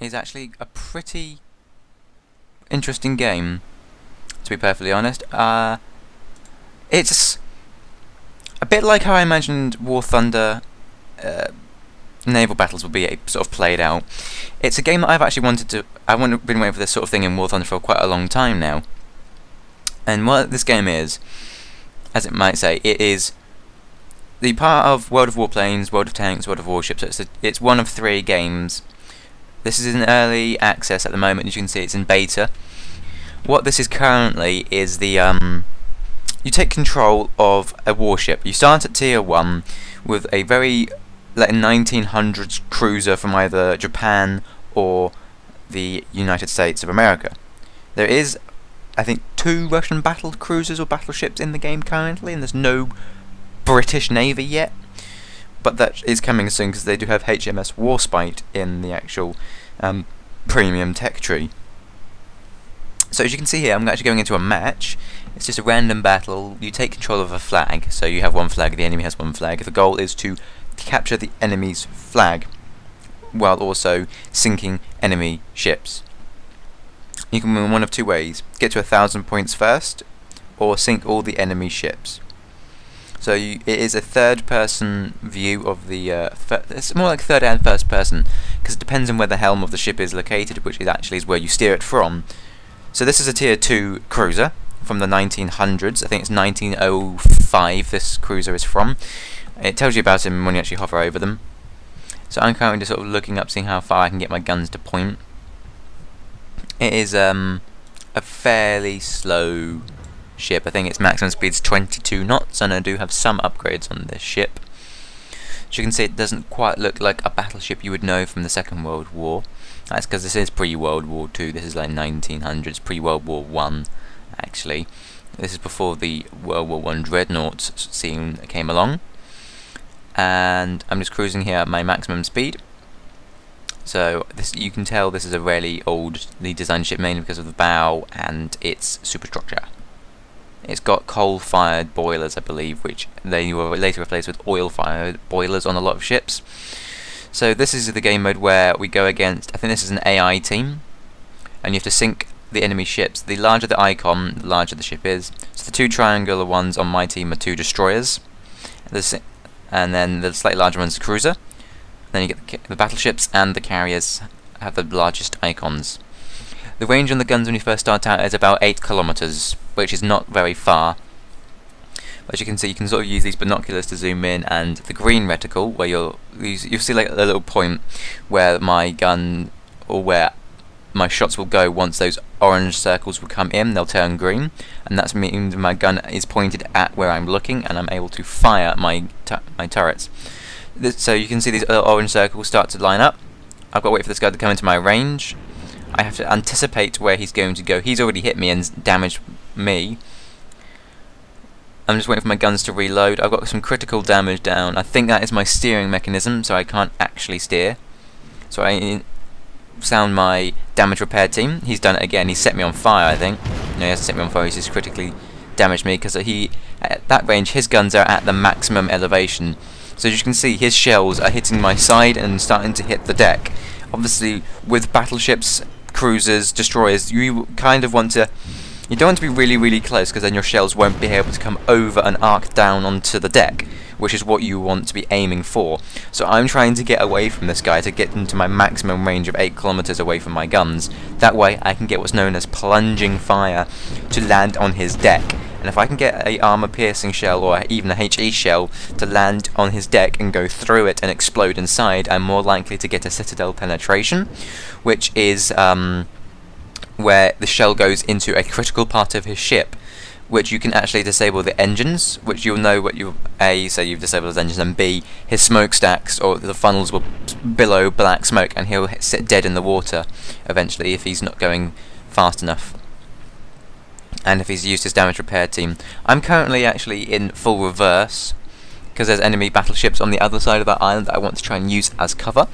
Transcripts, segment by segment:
is actually a pretty interesting game, to be perfectly honest. It's a bit like how I imagined War Thunder naval battles would be sort of played out. It's a game that I've actually been waiting for this sort of thing in War Thunder for quite a long time now. And what this game is, as it might say, it is the part of World of Warplanes, World of Tanks, World of Warships. So it's one of 3 games. This is in early access at the moment. As you can see, it's in beta. What this is currently is the you take control of a warship. You start at tier 1 with a very like 1900s cruiser from either Japan or the United States of America. There is, I think, 2 Russian battle cruisers or battleships in the game currently, and there's no British Navy yet, but that is coming soon because they do have HMS Warspite in the actual premium tech tree. So as you can see here, I'm actually going into a match. It's just a random battle. You take control of a flag, so you have one flag, the enemy has one flag. The goal is to capture the enemy's flag while also sinking enemy ships. You can win one of 2 ways: get to 1,000 points first, or sink all the enemy ships. So it is a third-person view of the. It's more like third and first person, because it depends on where the helm of the ship is located, which is where you steer it from. So this is a tier 2 cruiser from the 1900s. I think it's 1905. This cruiser is from. It tells you about them when you actually hover over them. So I'm currently just sort of looking up, seeing how far I can get my guns to point. It is a fairly slow ship. I think its maximum speed is 22 knots, and I do have some upgrades on this ship. As you can see, it doesn't quite look like a battleship you would know from the Second World War. That's because this is pre-World War II. This is like 1900s, pre-World War I, actually. This is before the World War I dreadnought scene came along. And I'm just cruising here at my maximum speed. So you can tell this is a really oldly designed ship, mainly because of the bow and its superstructure. It's got coal-fired boilers, I believe, which they were later replaced with oil-fired boilers on a lot of ships. So this is the game mode where we go against, I think this is an AI team, and you have to sink the enemy ships. The larger the icon, the larger the ship is. So the 2 triangular ones on my team are 2 destroyers, and then the slightly larger one's a cruiser. Then you get the battleships, and the carriers have the largest icons. The range on the guns when you first start out is about 8 kilometers, which is not very far. As you can see, you can sort of use these binoculars to zoom in, and the green reticle, where you'll see like a little point where my gun or where my shots will go once those orange circles will come in. They'll turn green, and that means my gun is pointed at where I'm looking, and I'm able to fire my turrets. So you can see these orange circles start to line up. I've got to wait for this guy to come into my range. I have to anticipate where he's going to go. He's already hit me and damaged me. I'm just waiting for my guns to reload. I've got some critical damage down. I think that is my steering mechanism, so I can't actually steer. So I sound my damage repair team. He's done it again. He set me on fire, I think. No, he hasn't set me on fire. He's just critically damaged me, because at that range, his guns are at the maximum elevation. So as you can see, his shells are hitting my side and starting to hit the deck. Obviously, with battleships, cruisers, destroyers, you kind of want to... You don't want to be really, really close, because then your shells won't be able to come over and arc down onto the deck, which is what you want to be aiming for. So I'm trying to get away from this guy to get into my maximum range of 8 kilometers away from my guns. That way I can get what's known as plunging fire to land on his deck. And if I can get a armor-piercing shell or even a HE shell to land on his deck and go through it and explode inside, I'm more likely to get a citadel penetration, which is where the shell goes into a critical part of his ship, which you can actually disable the engines, which you'll know what you A, say you've disabled his engines, and B, his smokestacks or the funnels will billow black smoke, and he'll sit dead in the water eventually if he's not going fast enough. And if he's used his damage repair team. I'm currently actually in full reverse, because there's enemy battleships on the other side of that island that I want to try and use as cover.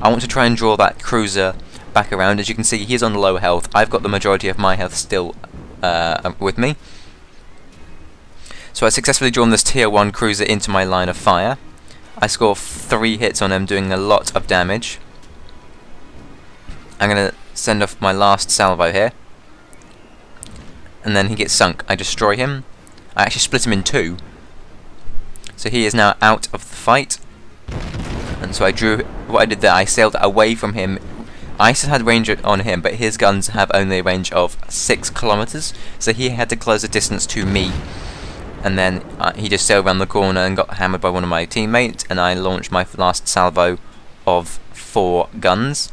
I want to try and draw that cruiser back around. As you can see, he's on low health. I've got the majority of my health still with me. So I successfully drawn this tier 1 cruiser into my line of fire. I score 3 hits on him, doing a lot of damage. I'm going to send off my last salvo here. And then he gets sunk. I destroy him. I actually split him in two. So he is now out of the fight. And so I drew, what I did there, I sailed away from him. I still had range on him, but his guns have only a range of 6 kilometers. So he had to close the distance to me. And then he just sailed around the corner and got hammered by one of my teammates. And I launched my last salvo of 4 guns.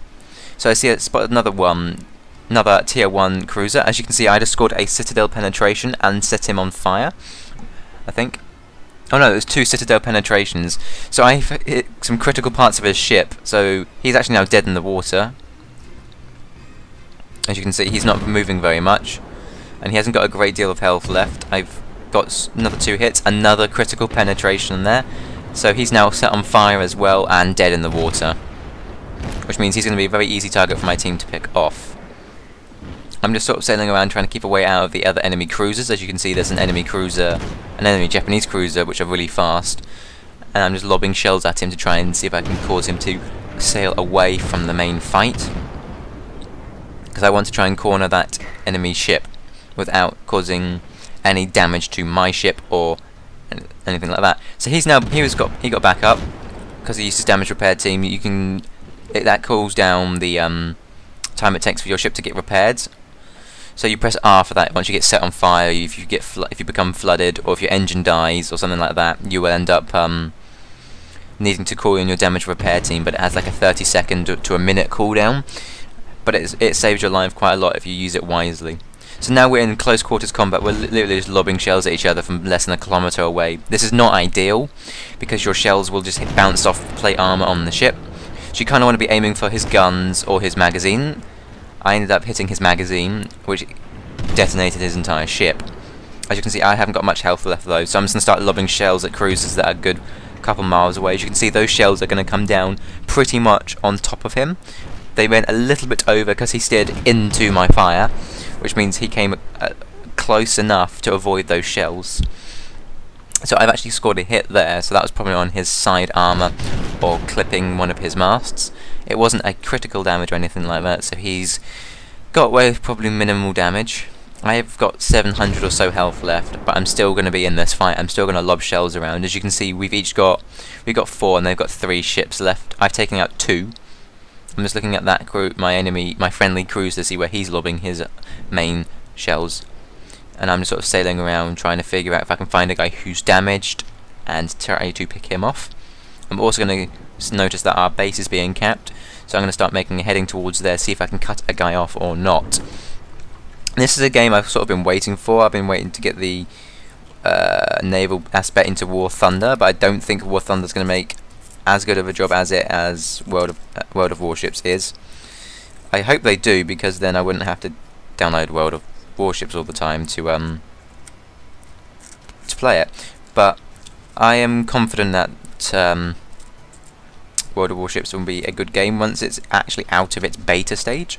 So I see I spotted another tier 1 cruiser. As you can see, I just scored a citadel penetration and set him on fire, I think. Oh no, there's 2 citadel penetrations. So I hit some critical parts of his ship. So he's actually now dead in the water. As you can see, he's not moving very much. And he hasn't got a great deal of health left. I've got another 2 hits, another critical penetration there. So he's now set on fire as well and dead in the water. Which means he's going to be a very easy target for my team to pick off. I'm just sort of sailing around trying to keep away out of the other enemy cruisers. As you can see, there's an enemy Japanese cruiser, which are really fast. And I'm just lobbing shells at him to try and see if I can cause him to sail away from the main fight. Because I want to try and corner that enemy ship without causing any damage to my ship or anything like that. So he got back up because he used his damage repair team. That cools down the time it takes for your ship to get repaired. So you press R for that. Once you get set on fire, if you become flooded, or if your engine dies, or something like that, you will end up needing to call in your damage repair team. But it has like a 30-second to a minute cooldown. But it saves your life quite a lot if you use it wisely. So now we're in close quarters combat. We're literally just lobbing shells at each other from less than a kilometer away. This is not ideal because your shells will just bounce off plate armor on the ship. So you kind of want to be aiming for his guns or his magazine. I ended up hitting his magazine, which detonated his entire ship. As you can see, I haven't got much health left though, so I'm just going to start lobbing shells at cruisers that are a good couple miles away. As you can see, those shells are going to come down pretty much on top of him. They went a little bit over because he steered into my fire, which means he came close enough to avoid those shells. So I've actually scored a hit there, so that was probably on his side armor or clipping one of his masts. It wasn't a critical damage or anything like that, so he's got away with probably minimal damage. I've got 700 or so health left, but I'm still going to be in this fight. I'm still going to lob shells around. As you can see, we've got 4 and they've got 3 ships left. I've taken out 2. I'm just looking at that my friendly cruiser, to see where he's lobbing his main shells. And I'm just sort of sailing around trying to figure out if I can find a guy who's damaged and try to pick him off. I'm also going to notice that our base is being capped, so I'm going to start heading towards there, see if I can cut a guy off or not. This is a game I've sort of been waiting for. I've been waiting to get the naval aspect into War Thunder, but I don't think War Thunder is going to make as good of a job as World of Warships is. I hope they do, because then I wouldn't have to download World of Warships all the time to play it. But I am confident that World of Warships will be a good game once it's actually out of its beta stage.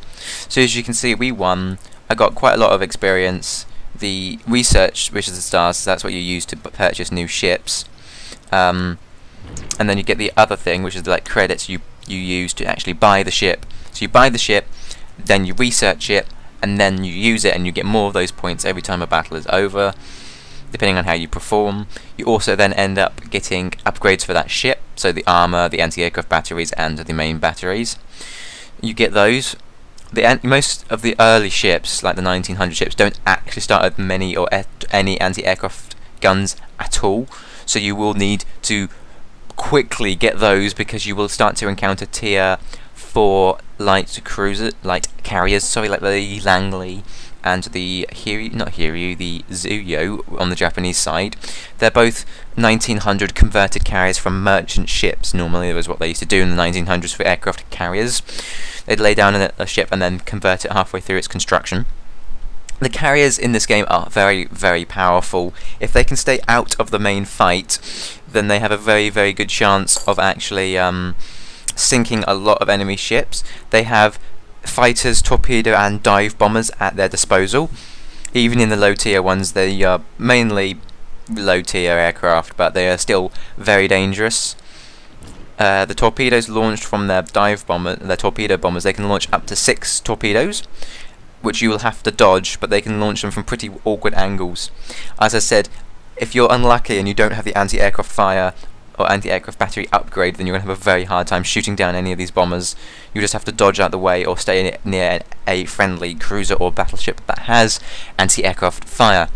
So as you can see, we won. I got quite a lot of experience. The research, which is the stars, that's what you use to purchase new ships. And then you get the other thing, which is like credits you use to actually buy the ship. So you buy the ship, then you research it, and then you use it, and you get more of those points every time a battle is over, depending on how you perform. You also then end up getting upgrades for that ship, so the armor, the anti-aircraft batteries, and the main batteries. You get those. Most of the early ships, like the 1900 ships, don't actually start with many or any anti-aircraft guns at all, so you will need to quickly get those, because you will start to encounter tier 4 light carriers, like the Langley and the the Zuyo on the Japanese side. They're both 1900 converted carriers from merchant ships. Normally that was what they used to do in the 1900s for aircraft carriers. They'd lay down a ship and then convert it halfway through its construction. The carriers in this game are very, very powerful. If they can stay out of the main fight, then they have a very, very good chance of actually sinking a lot of enemy ships. They have fighters, torpedo and dive bombers at their disposal. Even in the low tier ones, they are mainly low tier aircraft, but they are still very dangerous. the torpedoes launched from their their torpedo bombers, they can launch up to 6 torpedoes, which you will have to dodge, but they can launch them from pretty awkward angles. As I said, if you're unlucky and you don't have the anti-aircraft fire or anti-aircraft battery upgrade, then you're going to have a very hard time shooting down any of these bombers. You just have to dodge out the way or stay near a friendly cruiser or battleship that has anti-aircraft fire.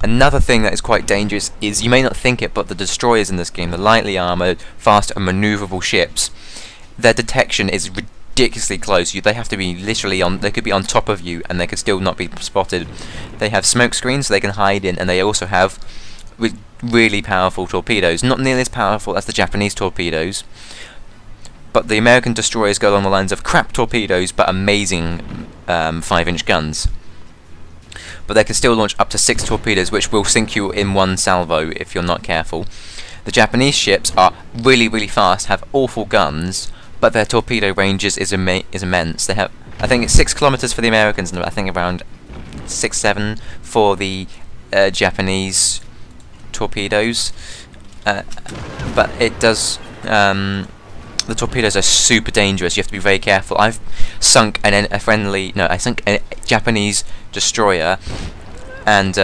Another thing that is quite dangerous is, you may not think it, but the destroyers in this game, the lightly armoured, fast and manoeuvrable ships, their detection is ridiculously close. They have to be literally on, they could be on top of you and they could still not be spotted. They have smoke screens so they can hide in, and they also have really powerful torpedoes. Not nearly as powerful as the Japanese torpedoes, but the American destroyers go along the lines of crap torpedoes but amazing 5-inch guns. But they can still launch up to 6 torpedoes, which will sink you in one salvo if you're not careful. The Japanese ships are really fast, have awful guns, but their torpedo ranges is immense. They have, I think it's 6 kilometers for the Americans, and I think around 6-7 for the Japanese torpedoes. But it does. The torpedoes are super dangerous. You have to be very careful. I've sunk I sunk a Japanese destroyer, and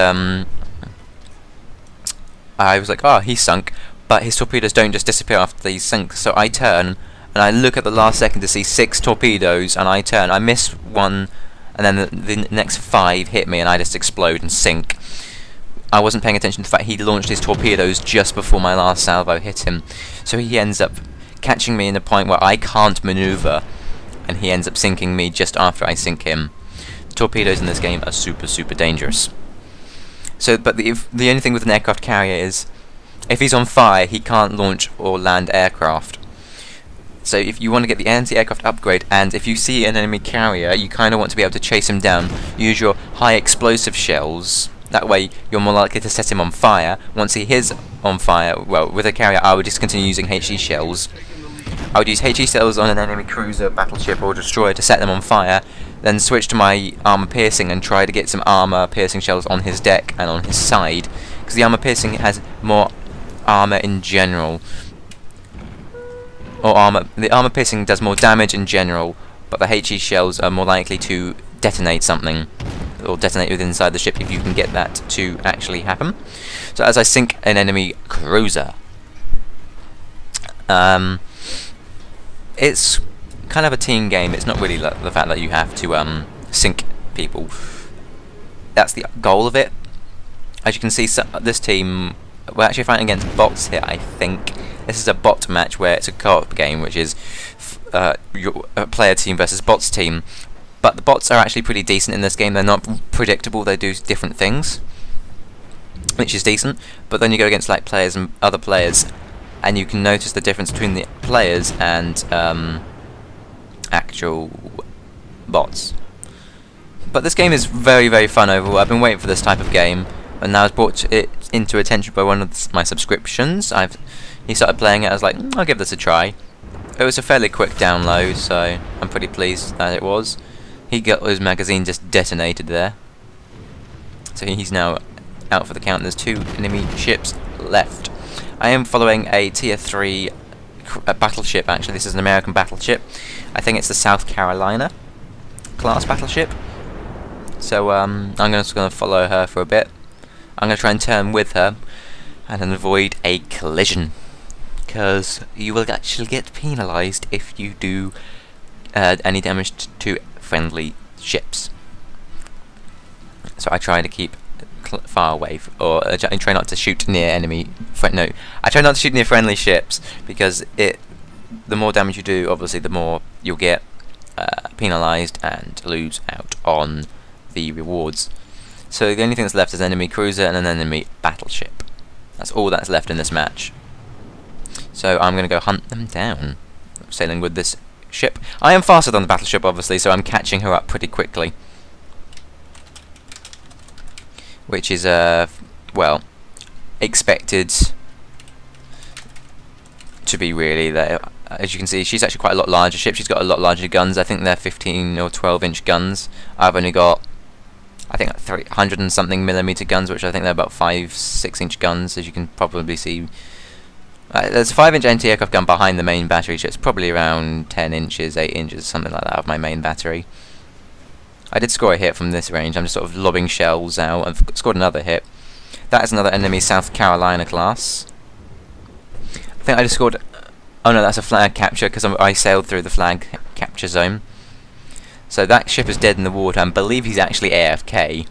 I was like, oh, he's sunk. But his torpedoes don't just disappear after he's sunk. So I turn and I look at the last second to see 6 torpedoes, and I turn. I miss one, and then the next 5 hit me, and I just explode and sink. I wasn't paying attention to the fact he launched his torpedoes just before my last salvo hit him. So he ends up catching me in a point where I can't maneuver, and he ends up sinking me just after I sink him. The torpedoes in this game are super dangerous. So, but the only thing with an aircraft carrier is, if he's on fire, he can't launch or land aircraft. So if you want to get the anti-aircraft upgrade, and if you see an enemy carrier, you kind of want to be able to chase him down, use your high explosive shells. That way you're more likely to set him on fire. Once he is on fire, well, with a carrier I would just continue using HE shells. I would use HE shells on an enemy cruiser, battleship or destroyer to set them on fire, then switch to my armor piercing and try to get some armor piercing shells on his deck and on his side, because the armor piercing has more armor in general. The armor piercing does more damage in general, but the HE shells are more likely to detonate something, or detonate within inside the ship if you can get that to actually happen. So as I sink an enemy cruiser, it's kind of a team game. It's not really the fact that you have to sink people. That's the goal of it. As you can see, this team, we're actually fighting against bots here, I think. This is a bot match where it's a co-op game, which is your player team versus bots team. But the bots are actually pretty decent in this game. They're not predictable. They do different things, which is decent. But then you go against like players and other players, and you can notice the difference between the players and actual bots. But this game is very fun overall. I've been waiting for this type of game, and now it's brought it into attention by one of my subscriptions. He started playing it. I was like, I'll give this a try. It was a fairly quick download, so I'm pretty pleased that it was. He got his magazine just detonated there, so he's now out for the count. There's 2 enemy ships left. I am following a tier 3 battleship. Actually, this is an American battleship. I think it's the South Carolina class battleship. So I'm just going to follow her for a bit. I'm going to try and turn with her and then avoid a collision, because you will actually get penalised if you do any damage to friendly ships. So I try to keep far away, or I try not to shoot near enemy. No, I try not to shoot near friendly ships, because the more damage you do, obviously, the more you'll get penalised and lose out on the rewards. So the only thing that's left is an enemy cruiser and an enemy battleship. That's all that's left in this match. So I'm going to go hunt them down, sailing with this ship. I am faster than the battleship, obviously, so I'm catching her up pretty quickly, which is well, expected to be, really. That, as you can see, she's actually quite a lot larger ship. She's got a lot larger guns. I think they're 15 or 12-inch guns. I've only got, I think, 300 and something millimeter guns, which I think they're about 5-6-inch guns, as you can probably see. There's a 5-inch anti-aircraft gun behind the main battery, so it's probably around 10 inches, 8 inches, something like that of my main battery. I did score a hit from this range. I'm just sort of lobbing shells out. I've scored another hit. That is another enemy South Carolina class. I think I just scored... Oh no, that's a flag capture because I sailed through the flag capture zone. So that ship is dead in the water. I believe he's actually AFK.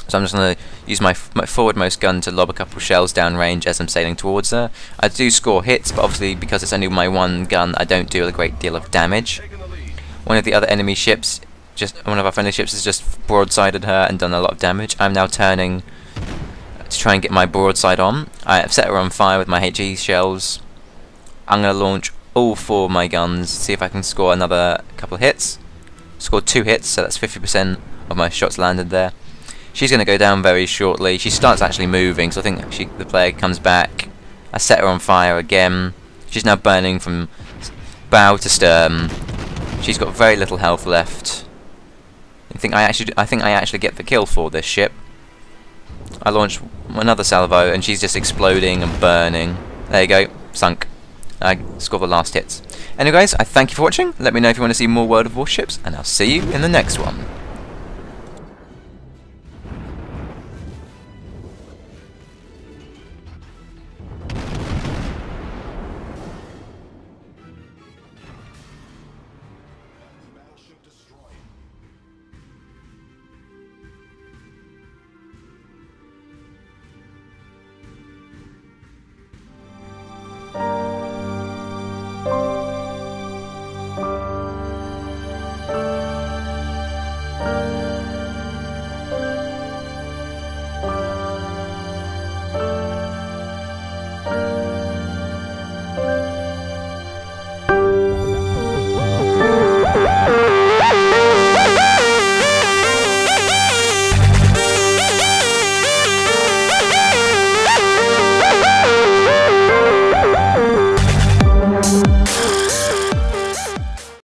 So I'm just going to use my forwardmost gun to lob a couple shells downrange as I'm sailing towards her. I do score hits, but obviously because it's only my one gun, I don't do a great deal of damage. One of the other enemy ships, one of our friendly ships, has just broadsided her and done a lot of damage. I'm now turning to try and get my broadside on. I have set her on fire with my HE shells. I'm going to launch all 4 of my guns, see if I can score another couple of hits. Scored 2 hits, so that's 50% of my shots landed there. She's going to go down very shortly. She starts actually moving, so I think the player comes back. I set her on fire again. She's now burning from bow to stern. She's got very little health left. I think I actually get the kill for this ship. I launch another salvo, and she's just exploding and burning. There you go, sunk. I score the last hits. Anyway guys, I thank you for watching. Let me know if you want to see more World of Warships, and I'll see you in the next one.